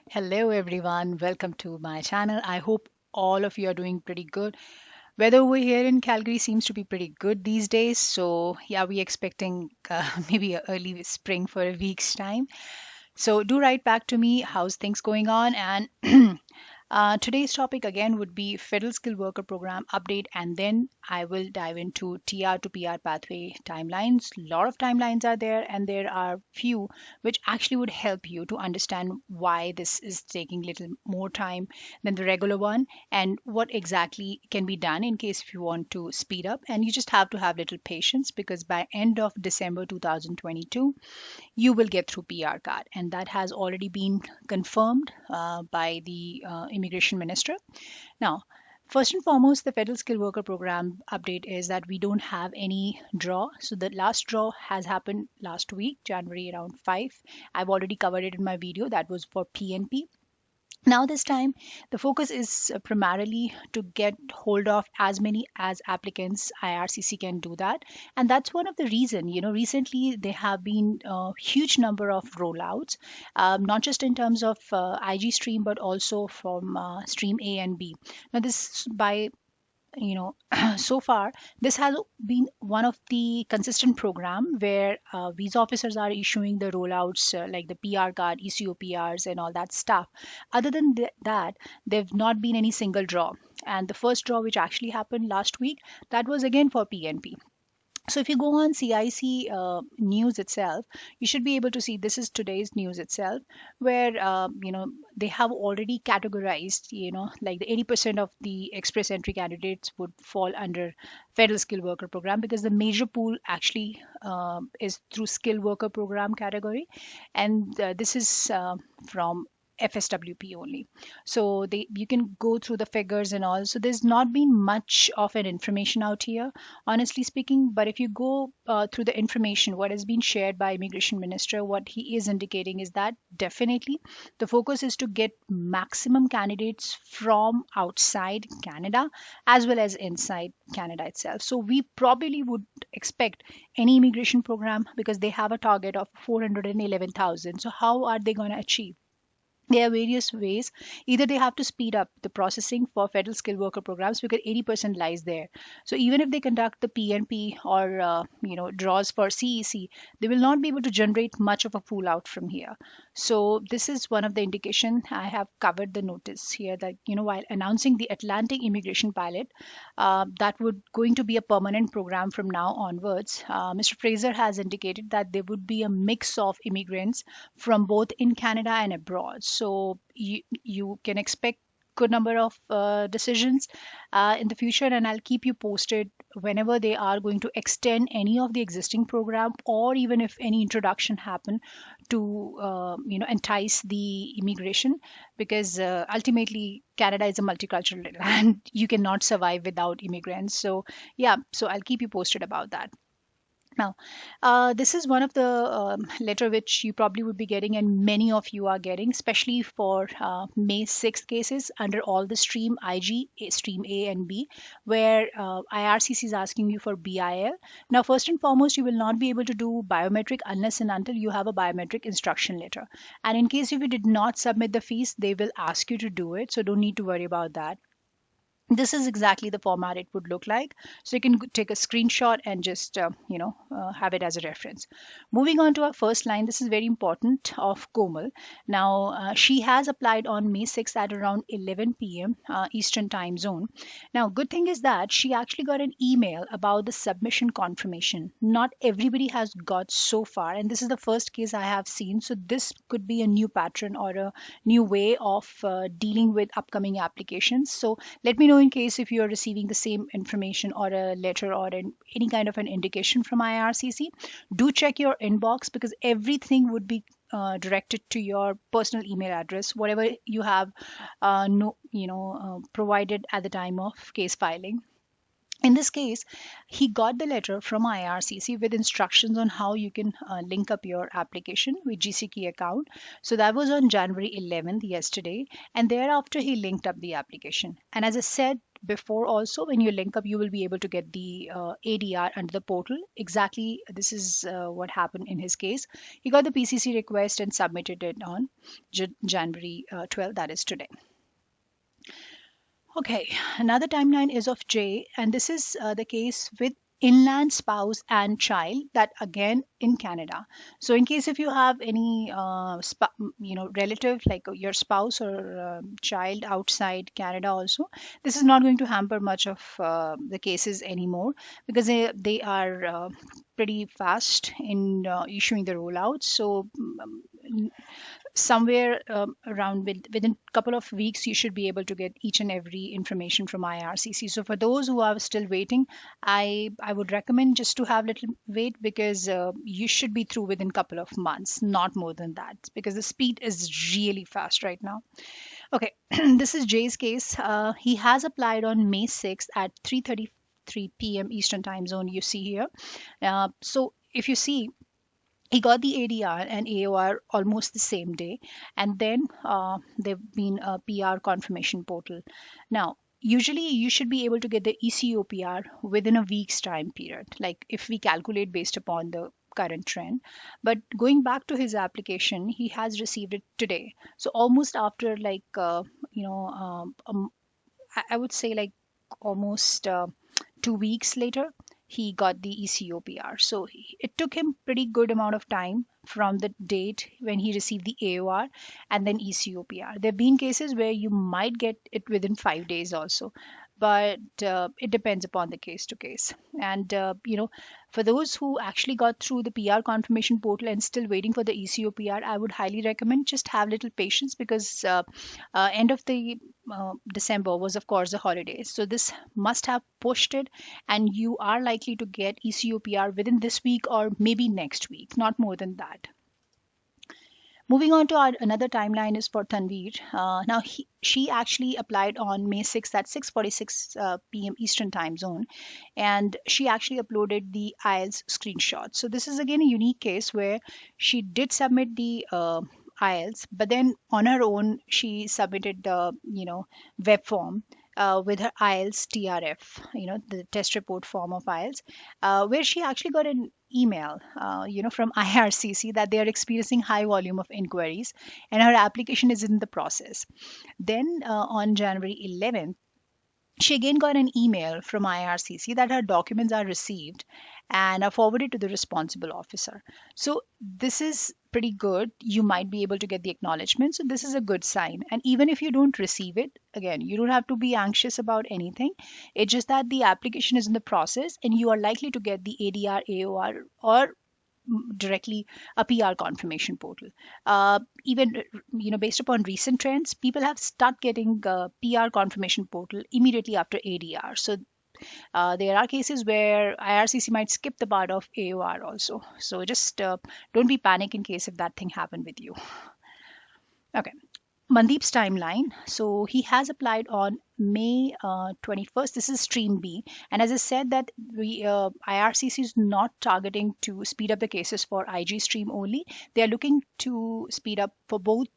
Hello everyone, welcome to my channel. I hope all of you are doing pretty good. Weather over here in Calgary seems to be pretty good these days. So yeah, we're expecting maybe a early spring for a week's time. So do write back to me how's things going on, and today's topic again would be Federal Skilled Worker Program update, and then I will dive into TR to PR pathway timelines. A lot of timelines are there, and there are few which actually would help you to understand why this is taking little more time than the regular one, and what exactly can be done in case if you want to speed up. And you just have to have little patience because by end of December 2022 you will get through PR card, and that has already been confirmed by the immigration minister. Now, first and foremost, the Federal Skilled Worker Program update is that we don't have any draw. So the last draw has happened last week, January around 5. I've already covered it in my video. That was for PNP. Now this time the focus is primarily to get hold of as many as applicants. IRCC can do that, and that's one of the reason, recently there have been a huge number of rollouts, not just in terms of IG stream but also from stream A and B. Now this by so far this has been one of the consistent program where visa officers are issuing the rollouts, like the PR card, ECOPRs and all that stuff. Other than that, there've not been any single draw, and the first draw which actually happened last week, that was again for PNP. So if you go on CIC news itself, you should be able to see this is today's news itself, where they have already categorized, like the 80% of the express entry candidates would fall under federal skilled worker program, because the major pool actually is through skilled worker program category, and this is from FSWP only. So you can go through the figures and all. So there's not been much of an information out here, honestly speaking. But if you go through the information, what has been shared by Immigration Minister, what he is indicating is that definitely the focus is to get maximum candidates from outside Canada as well as inside Canada itself. So we probably would expect any immigration program, because they have a target of 411,000. So how are they going to achieve? There are various ways. Either they have to speed up the processing for federal skilled worker programs, because 80% lies there. So even if they conduct the PNP or draws for CEC, they will not be able to generate much of a pool out from here. So this is one of the indication. I have covered the notice here that while announcing the Atlantic immigration pilot, that would going to be a permanent program from now onwards, Mr. Fraser has indicated that there would be a mix of immigrants from both in Canada and abroad. So you can expect good number of decisions in the future, and I'll keep you posted whenever they are going to extend any of the existing program, or even if any introduction happen to entice the immigration, because ultimately Canada is a multicultural land. You cannot survive without immigrants. So yeah, so I'll keep you posted about that. Now, this is one of the letter which you probably would be getting, and many of you are getting, especially for May 6th cases under all the stream IG, stream A and B, where IRCC is asking you for BIL. Now, first and foremost, you will not be able to do biometric unless and until you have a biometric instruction letter. And in case if you did not submit the fees, they will ask you to do it. So don't need to worry about that. This is exactly the format it would look like, so you can take a screenshot and just have it as a reference. Moving on to our first line, this is very important, of Komal. Now she has applied on May 6th at around 11 p.m. Eastern time zone. Now good thing is that she actually got an email about the submission confirmation. Not everybody has got so far, and this is the first case I have seen, so this could be a new pattern or a new way of dealing with upcoming applications. So let me know in case if you are receiving the same information or a letter or any kind of an indication from IRCC. Do check your inbox, because everything would be directed to your personal email address, whatever you have provided at the time of case filing. In this case, he got the letter from IRCC with instructions on how you can link up your application with GCK account. So that was on January 11th, yesterday, and thereafter he linked up the application. And as I said before, also when you link up, you will be able to get the ADR under the portal. Exactly, this is what happened in his case. He got the PCC request and submitted it on January 12th, that is today. Okay, another timeline is of J, and this is the case with inland spouse and child, that again in Canada. So in case if you have any relative like your spouse or child outside Canada also, this is not going to hamper much of the cases anymore, because they are pretty fast in issuing the rollouts. So somewhere around within a couple of weeks you should be able to get each and every information from IRCC. So for those who are still waiting, I would recommend just to have little wait, because you should be through within a couple of months, not more than that, because the speed is really fast right now. Okay, this is Jay's case. He has applied on May 6th at 3:33 p.m. Eastern Time Zone, you see here. So if you see, he got the ADR and AOR almost the same day, and then they've been a PR confirmation portal. Now, usually you should be able to get the eCOPR within a week's time period, like if we calculate based upon the current trend. But going back to his application, he has received it today. So almost after like I would say like almost 2 weeks later, he got the ECOPR. So it took him pretty good amount of time from the date when he received the AOR and then ECOPR. There have been cases where you might get it within 5 days also, but it depends upon the case to case. And for those who actually got through the PR confirmation portal and still waiting for the ECOPR, I would highly recommend just have little patience, because end of the December was of course the holidays, so this must have pushed it, and you are likely to get ECOPR within this week or maybe next week, not more than that. Moving on to another timeline is for Tanveer. Now, she actually applied on May 6th at 6:46 p.m. Eastern Time Zone, and she actually uploaded the IELTS screenshot. So this is again a unique case where she did submit the IELTS, but then on her own she submitted the web form with her IELTS TRF, the test report form of IELTS, where she actually got an email, from IRCC that they are experiencing high volume of inquiries and her application is in the process. Then on January 11th, she again got an email from IRCC that her documents are received and are forwarded to the responsible officer. So this is pretty good. You might be able to get the acknowledgement. So this is a good sign. And even if you don't receive it, again, you don't have to be anxious about anything. It's just that the application is in the process and you are likely to get the ADR, AOR, or directly a PR confirmation portal. Even based upon recent trends, people have start getting PR confirmation portal immediately after ADR. So there are cases where IRCC might skip the part of AOR also. So just don't be panic in case if that thing happened with you. Okay. Mandeep's timeline. So he has applied on May 21st. This is stream B. And as I said that IRCC is not targeting to speed up the cases for IG stream only. They are looking to speed up for both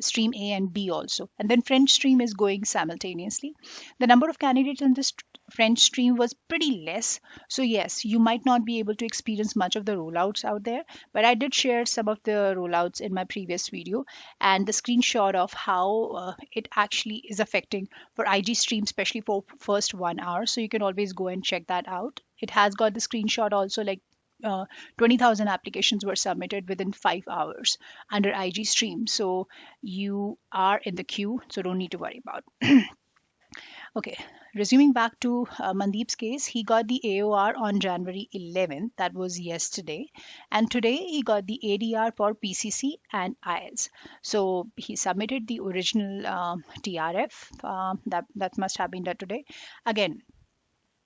stream A and B also. And then French stream is going simultaneously. The number of candidates in this French stream was pretty less. So yes, you might not be able to experience much of the rollouts out there, but I did share some of the rollouts in my previous video and the screenshot of how it actually is affecting for IG stream, especially for first 1 hour. So you can always go and check that out. It has got the screenshot also, like 20,000 applications were submitted within 5 hours under IG stream. So you are in the queue, so don't need to worry about. Okay, resuming back to Mandeep's case, he got the AOR on January 11th, that was yesterday, and today he got the ADR for PCC and IELTS. So he submitted the original TRF, that must have been done today. Again,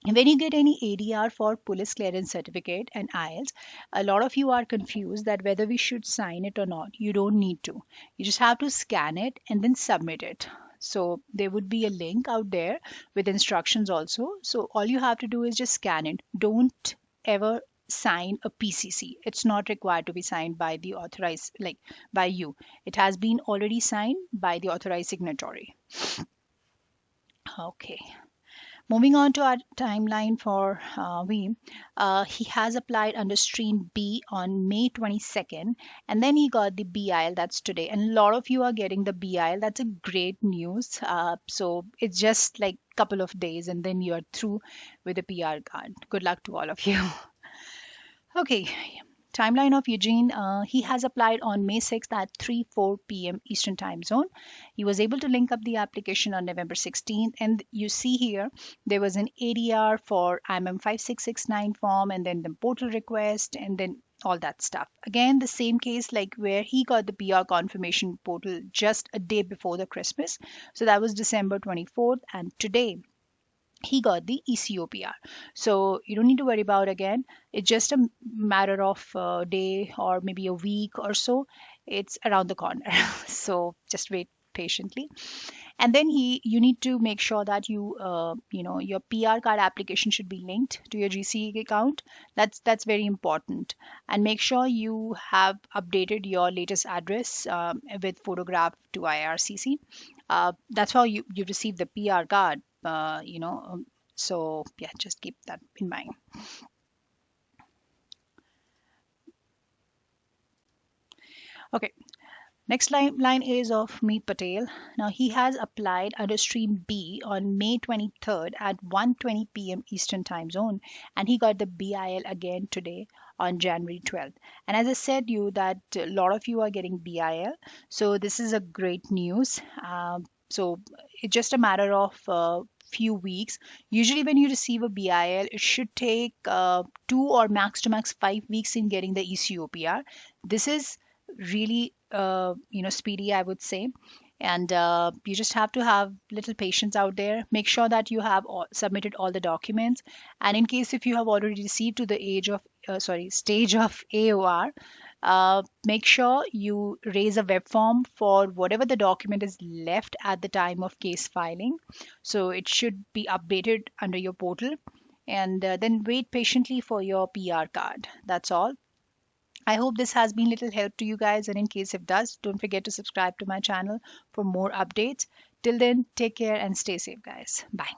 when you get any ADR for police clearance certificate and IELTS, a lot of you are confused that whether we should sign it or not. You don't need to. You just have to scan it and then submit it. So there would be a link out there with instructions also. So all you have to do is just scan it. Don't ever sign a PCC. It's not required to be signed by the authorized, like by you. It has been already signed by the authorized signatory. Okay. Moving on to our timeline for V, he has applied under stream B on May 22nd, and then he got the BIL, that's today. And a lot of you are getting the BIL. That's a great news. So it's just like a couple of days, and then you're through with the PR card. Good luck to all of you. Okay, timeline of Eugene. He has applied on May 6th at 3:04 p.m. Eastern Time Zone. He was able to link up the application on November 16th. And you see here, there was an ADR for IMM 5669 form, and then the portal request, and then all that stuff. Again, the same case like where he got the PR confirmation portal just a day before the Christmas. So that was December 24th. And today, he got the eCOPR. So you don't need to worry about again. It's just a matter of a day or maybe a week or so. It's around the corner. So just wait patiently. And then you need to make sure that your PR card application should be linked to your GC account. That's very important. And make sure you have updated your latest address with photograph to IRCC. That's how you receive the PR card. So yeah, just keep that in mind. Okay, next line is of Meet Patel. Now he has applied under stream B on May 23rd at 1:20 p.m. Eastern Time Zone, and he got the BIL again today on January 12th. And as I said you that a lot of you are getting BIL, so this is a great news. So it's just a matter of few weeks. Usually when you receive a BIL, it should take 2 or max to max 5 weeks in getting the eCOPR. This is really speedy, I would say. And you just have to have little patience out there. Make sure that you have submitted all the documents. And in case if you have already received to the stage of AOR, make sure you raise a web form for whatever the document is left at the time of case filing. So it should be updated under your portal. And then wait patiently for your PR card. That's all. I hope this has been little help to you guys, and in case it does, don't forget to subscribe to my channel for more updates. Till then, take care and stay safe, guys. Bye.